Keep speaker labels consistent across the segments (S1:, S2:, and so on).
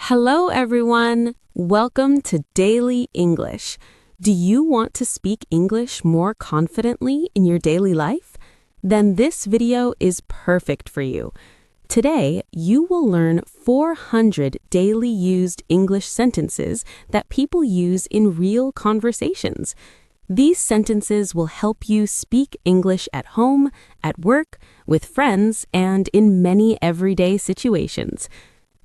S1: Hello, everyone. Welcome to Daily English. Do you want to speak English more confidently in your daily life? Then this video is perfect for you. Today, you will learn 400 daily used English sentences that people use in real conversations. These sentences will help you speak English at home, at work, with friends, and in many everyday situations.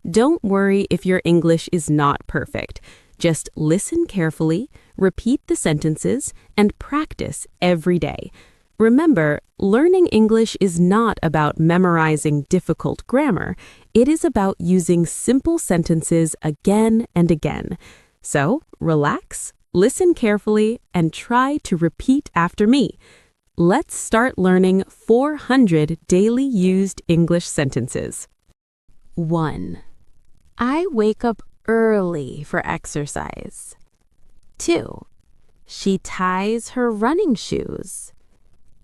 S1: Don't worry if your English is not perfect. Just listen carefully, repeat the sentences, and practice every day. Remember, learning English is not about memorizing difficult grammar. It is about using simple sentences again and again. So, relax, listen carefully, and try to repeat after me. Let's start learning 400 daily used English sentences. 1. I wake up early for exercise. 2. She ties her running shoes.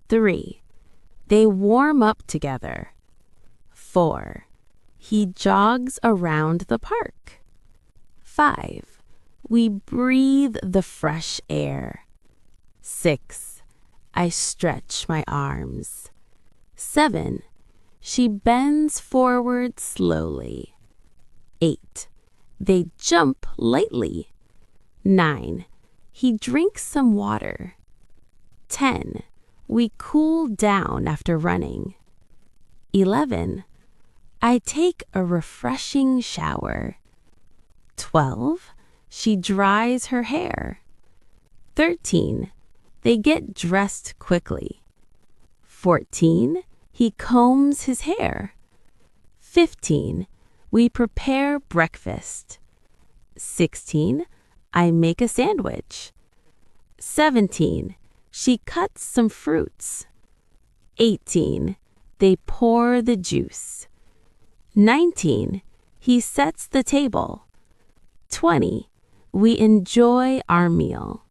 S1: 3. They warm up together. 4. He jogs around the park. 5. We breathe the fresh air. 6. I stretch my arms. 7. She bends forward slowly. 8. They jump lightly. 9. He drinks some water. 10. We cool down after running. 11. I take a refreshing shower. 12. She dries her hair. 13. They get dressed quickly. 14. He combs his hair. 15. We prepare breakfast. 16. I make a sandwich. 17. She cuts some fruits. 18. They pour the juice. 19. He sets the table. 20. We enjoy our meal.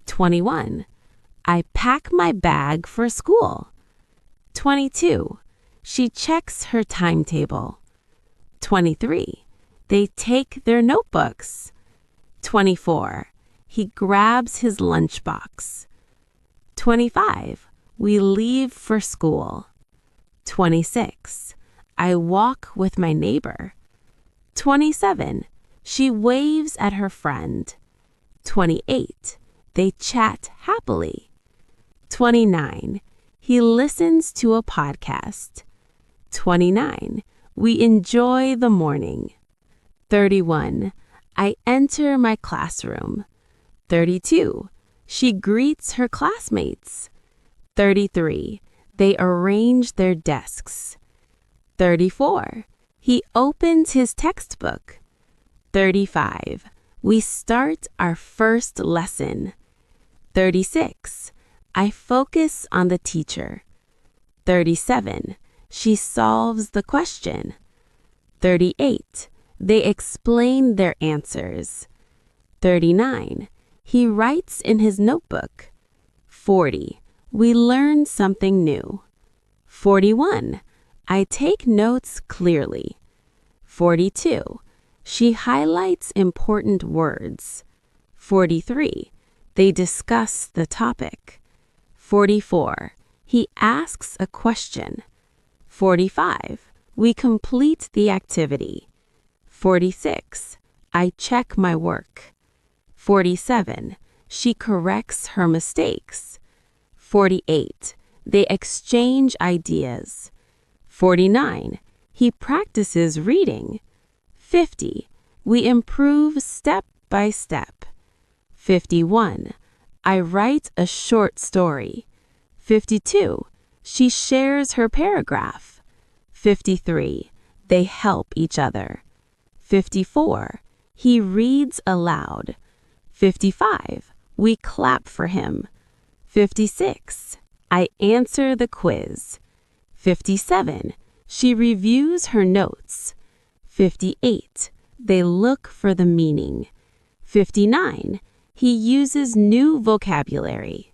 S1: 21. I pack my bag for school. 22. She checks her timetable. 23. They take their notebooks. 24. He grabs his lunchbox. 25. We leave for school. 26. I walk with my neighbor. 27. She waves at her friend. 28. They chat happily. 29. He listens to a podcast. 29. We enjoy the morning. 31. I enter my classroom. 32. She greets her classmates. 33. They arrange their desks. 34. He opens his textbook. 35. We start our first lesson. 36. I focus on the teacher. 37. She solves the question. 38. They explain their answers. 39. He writes in his notebook. 40. We learn something new. 41. I take notes clearly. 42. She highlights important words. 43. They discuss the topic. 44. He asks a question. 45. We complete the activity. 46. I check my work. 47. She corrects her mistakes. 48. They exchange ideas. 49. He practices reading. 50. We improve step by step. 51. I write a short story. 52. She shares her paragraph. 53. They help each other. 54. He reads aloud. 55. We clap for him. 56. I answer the quiz. 57. She reviews her notes. 58. They look for the meaning. 59. He uses new vocabulary.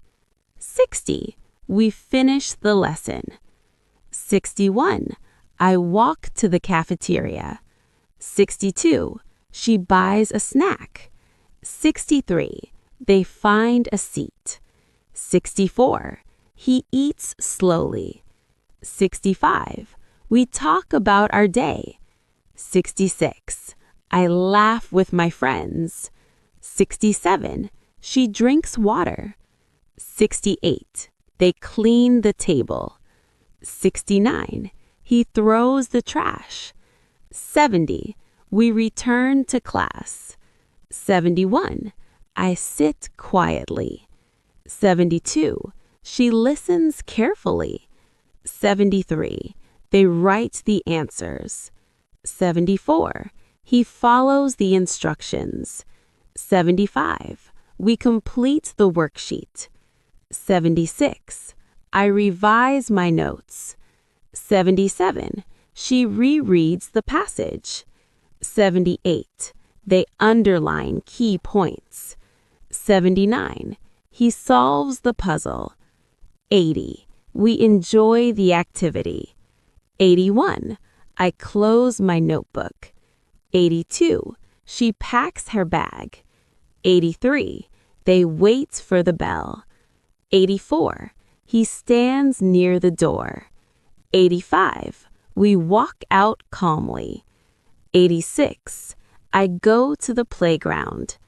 S1: 60. We finish the lesson. 61. I walk to the cafeteria. 62. She buys a snack. 63. They find a seat. 64. He eats slowly. 65. We talk about our day. 66. I laugh with my friends. 67. She drinks water. 68. They clean the table. 69. He throws the trash. 70. We return to class. 71. I sit quietly. 72. She listens carefully. 73. They write the answers. 74. He follows the instructions. 75. We complete the worksheet. 76. I revise my notes. 77. She rereads the passage. 78. They underline key points. 79. He solves the puzzle. 80. We enjoy the activity. 81. I close my notebook. 82. She packs her bag. 83. They wait for the bell. 84. He stands near the door. 85. We walk out calmly. 86. I go to the playground.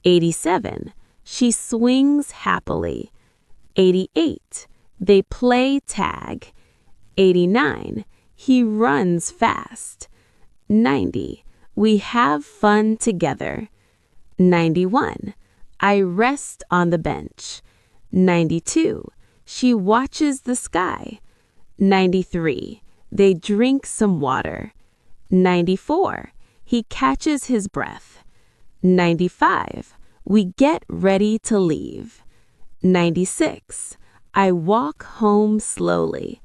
S1: 87. She swings happily. 88. They play tag. 89. He runs fast. 90. We have fun together. 91. I rest on the bench. 92. She watches the sky. 93. They drink some water. 94. He catches his breath. 95. We get ready to leave. 96. I walk home slowly.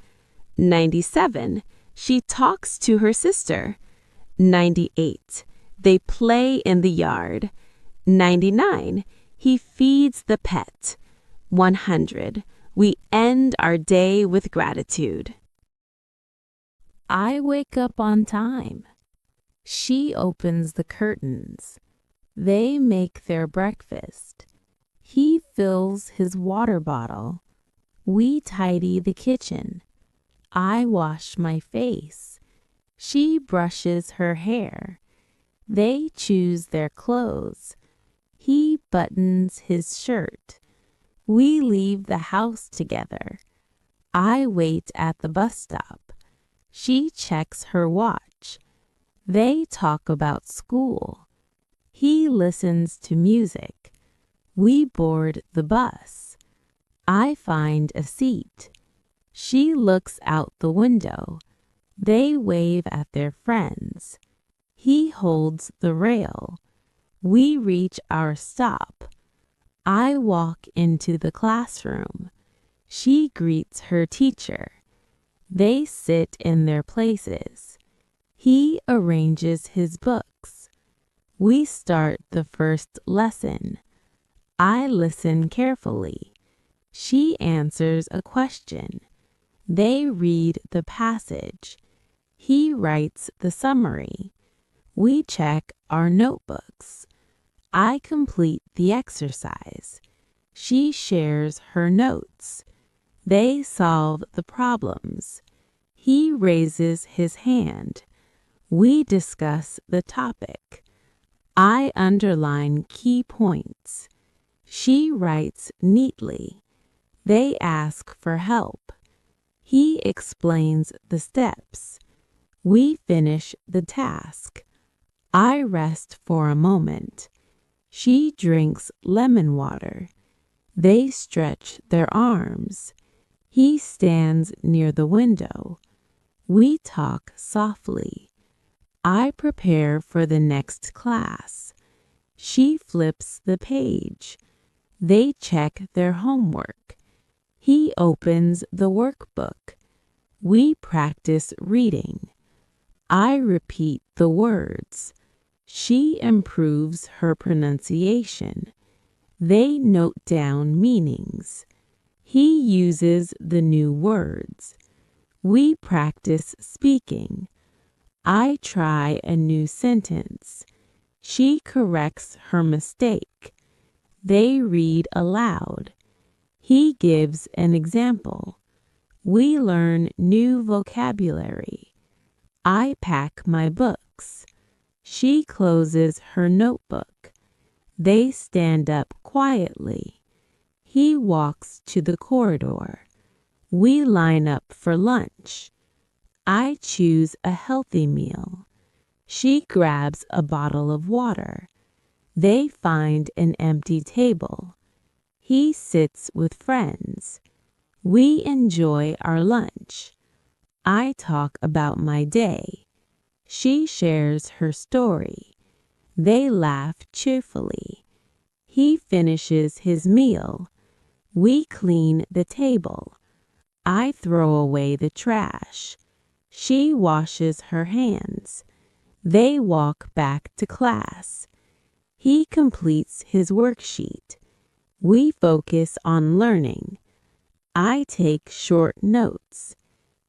S1: 97. She talks to her sister. 98. They play in the yard. 99. He feeds the pet. 100. We end our day with gratitude. I wake up on time. She opens the curtains. They make their breakfast. He fills his water bottle. We tidy the kitchen. I wash my face. She brushes her hair. They choose their clothes. He buttons his shirt. We leave the house together. I wait at the bus stop. She checks her watch. They talk about school. He listens to music. We board the bus. I find a seat. She looks out the window. They wave at their friends. He holds the rail. We reach our stop. I walk into the classroom. She greets her teacher. They sit in their places. He arranges his books. We start the first lesson. I listen carefully. She answers a question. They read the passage. He writes the summary. We check our notebooks. I complete the exercise. She shares her notes. They solve the problems. He raises his hand. We discuss the topic. I underline key points. She writes neatly. They ask for help. He explains the steps. We finish the task. I rest for a moment. She drinks lemon water. They stretch their arms. He stands near the window. We talk softly. I prepare for the next class. She flips the page. They check their homework. He opens the workbook. We practice reading. I repeat the words. She improves her pronunciation. They note down meanings. He uses the new words. We practice speaking. I try a new sentence. She corrects her mistake. They read aloud. He gives an example. We learn new vocabulary. I pack my books. She closes her notebook. They stand up quietly. He walks to the corridor. We line up for lunch. I choose a healthy meal. She grabs a bottle of water. They find an empty table. He sits with friends. We enjoy our lunch. I talk about my day. She shares her story. They laugh cheerfully. He finishes his meal. We clean the table. I throw away the trash. She washes her hands. They walk back to class. He completes his worksheet. We focus on learning. I take short notes.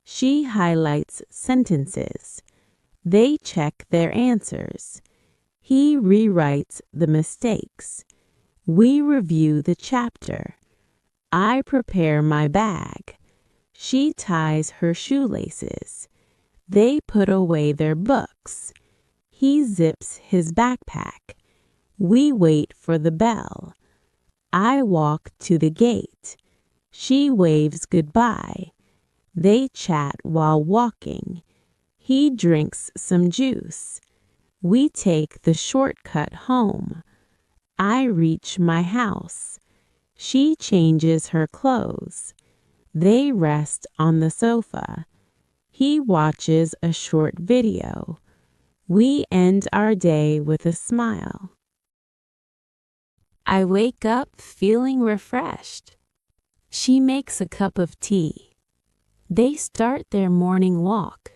S1: She highlights sentences. They check their answers. He rewrites the mistakes. We review the chapter. I prepare my bag. She ties her shoelaces. They put away their books. He zips his backpack. We wait for the bell. I walk to the gate. She waves goodbye. They chat while walking. He drinks some juice. We take the shortcut home. I reach my house. She changes her clothes. They rest on the sofa. He watches a short video. We end our day with a smile. I wake up feeling refreshed. She makes a cup of tea. They start their morning walk.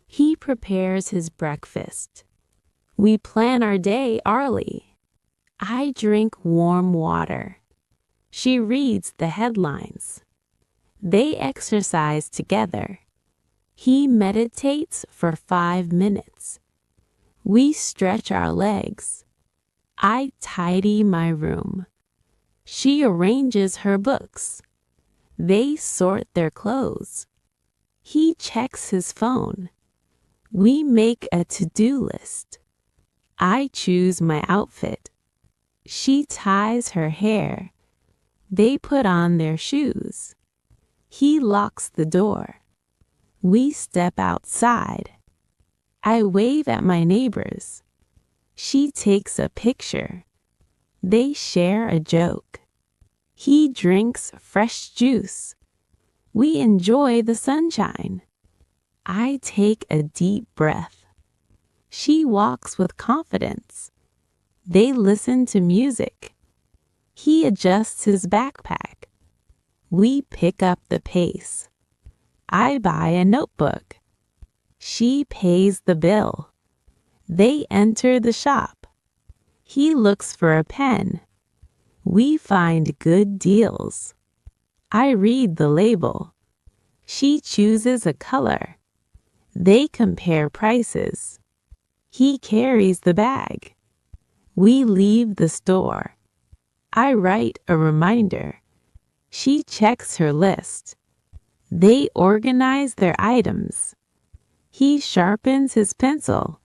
S1: He prepares his breakfast. We plan our day early. I drink warm water. She reads the headlines. They exercise together. He meditates for 5 minutes. We stretch our legs. I tidy my room. She arranges her books. They sort their clothes. He checks his phone. We make a to-do list. I choose my outfit. She ties her hair. They put on their shoes. He locks the door. We step outside. I wave at my neighbors. She takes a picture. They share a joke. He drinks fresh juice. We enjoy the sunshine. I take a deep breath. She walks with confidence. They listen to music. He adjusts his backpack. We pick up the pace. I buy a notebook. She pays the bill. They enter the shop. He looks for a pen. We find good deals. I read the label. She chooses a color. They compare prices. He carries the bag. We leave the store. I write a reminder. She checks her list. They organize their items. He sharpens his pencil.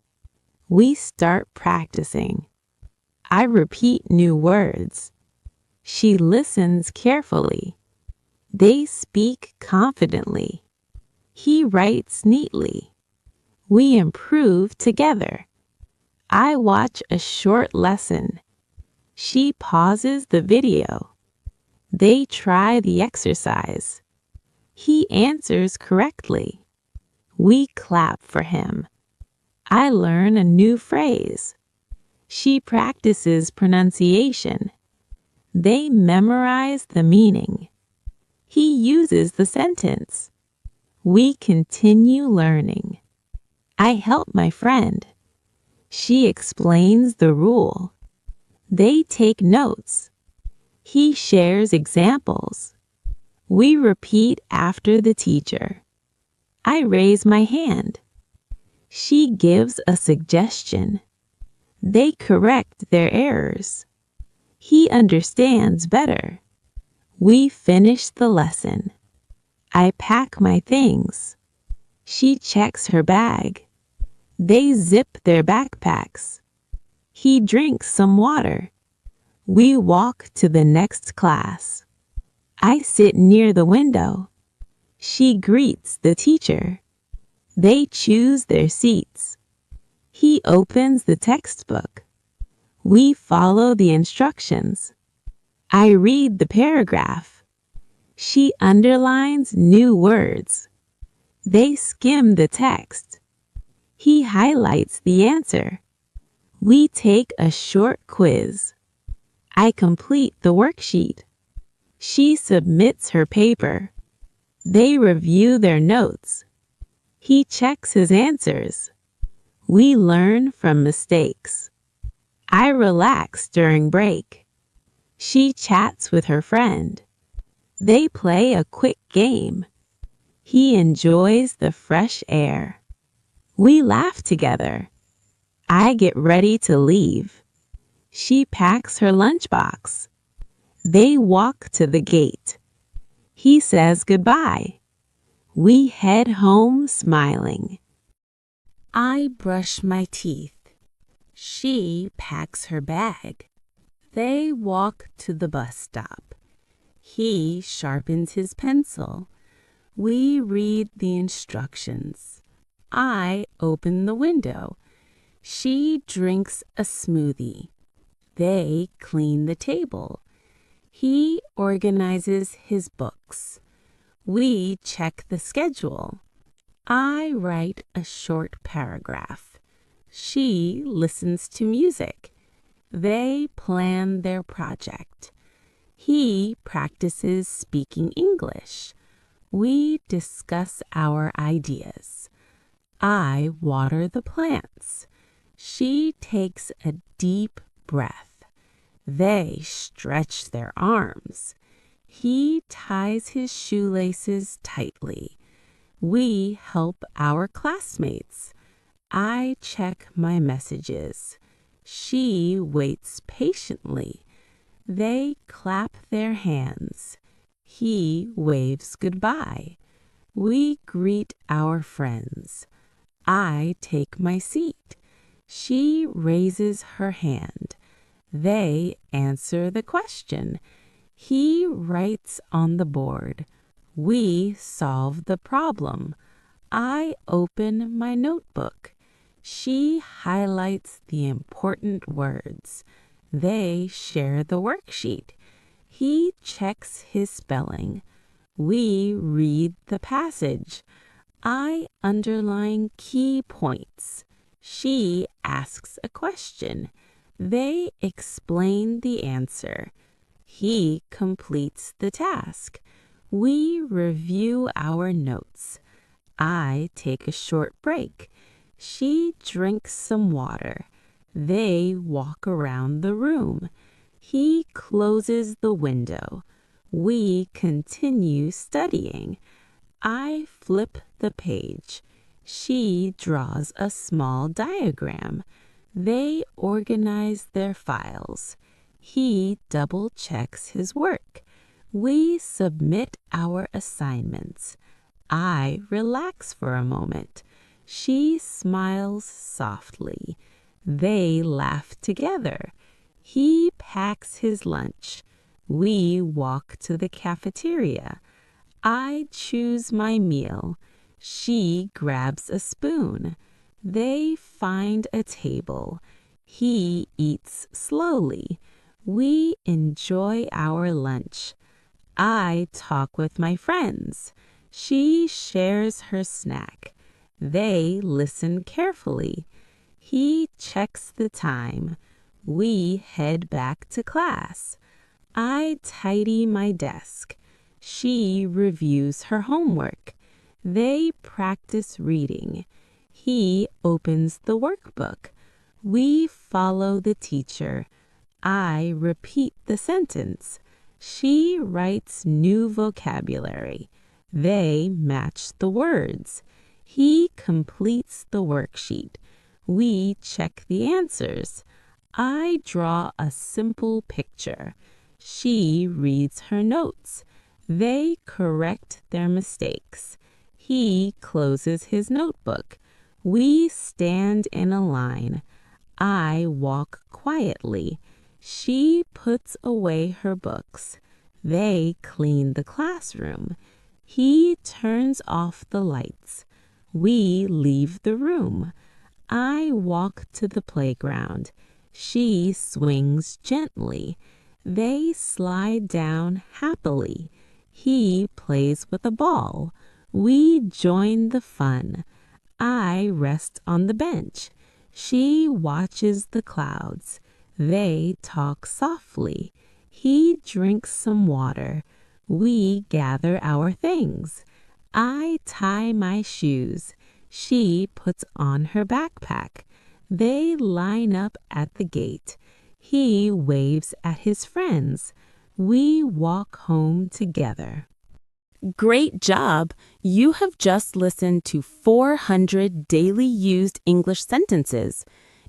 S1: We start practicing. I repeat new words. She listens carefully. They speak confidently. He writes neatly. We improve together. I watch a short lesson. She pauses the video. They try the exercise. He answers correctly. We clap for him. I learn a new phrase. She practices pronunciation. They memorize the meaning. He uses the sentence. We continue learning. I help my friend. She explains the rule. They take notes. He shares examples. We repeat after the teacher. I raise my hand. She gives a suggestion. They correct their errors. He understands better. We finish the lesson. I pack my things. She checks her bag. They zip their backpacks. He drinks some water. We walk to the next class. I sit near the window. She greets the teacher. They choose their seats. He opens the textbook. We follow the instructions. I read the paragraph. She underlines new words. They skim the text. He highlights the answer. We take a short quiz. I complete the worksheet. She submits her paper. They review their notes. He checks his answers. We learn from mistakes. I relax during break. She chats with her friend. They play a quick game. He enjoys the fresh air. We laugh together. I get ready to leave. She packs her lunchbox. They walk to the gate. He says goodbye. We head home smiling. I brush my teeth. She packs her bag. They walk to the bus stop. He sharpens his pencil. We read the instructions. I open the window. She drinks a smoothie. They clean the table. He organizes his books. We check the schedule. I write a short paragraph. She listens to music. They plan their project. He practices speaking English. We discuss our ideas. I water the plants. She takes a deep breath. They stretch their arms. He ties his shoelaces tightly. We help our classmates. I check my messages. She waits patiently. They clap their hands. He waves goodbye. We greet our friends. I take my seat. She raises her hand. They answer the question. He writes on the board. We solve the problem. I open my notebook. She highlights the important words. They share the worksheet. He checks his spelling. We read the passage. I underline key points. She asks a question. They explain the answer. He completes the task. We review our notes. I take a short break. She drinks some water. They walk around the room. He closes the window. We continue studying. I flip the page. She draws a small diagram. They organize their files. He double checks his work. We submit our assignments. I relax for a moment. She smiles softly. They laugh together. He packs his lunch. We walk to the cafeteria. I choose my meal. She grabs a spoon. They find a table. He eats slowly. We enjoy our lunch. I talk with my friends. She shares her snack. They listen carefully. He checks the time. We head back to class. I tidy my desk. She reviews her homework. They practice reading. He opens the workbook. We follow the teacher. I repeat the sentence. She writes new vocabulary. They match the words. He completes the worksheet. We check the answers. I draw a simple picture. She reads her notes. They correct their mistakes. He closes his notebook. We stand in a line. I walk quietly. She puts away her books. They clean the classroom. He turns off the lights. We leave the room. I walk to the playground. She swings gently. They slide down happily. He plays with a ball. We join the fun. I rest on the bench. She watches the clouds. They talk softly. He drinks some water. We gather our things. I tie my shoes. She puts on her backpack. They line up at the gate. He waves at his friends. We walk home together. Great job! You have just listened to 400 daily used English sentences.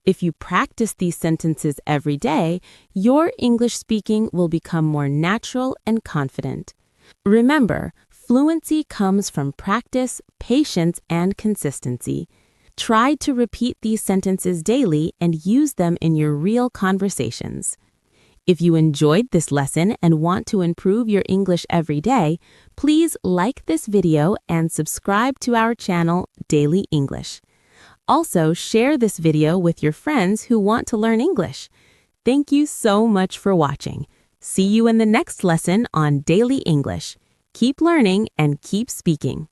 S1: If you practice these sentences every day, your English speaking will become more natural and confident. Remember, fluency comes from practice, patience, and consistency. Try to repeat these sentences daily and use them in your real conversations. If you enjoyed this lesson and want to improve your English every day, please like this video and subscribe to our channel, Daily English. Also, share this video with your friends who want to learn English. Thank you so much for watching. See you in the next lesson on Daily English. Keep learning and keep speaking.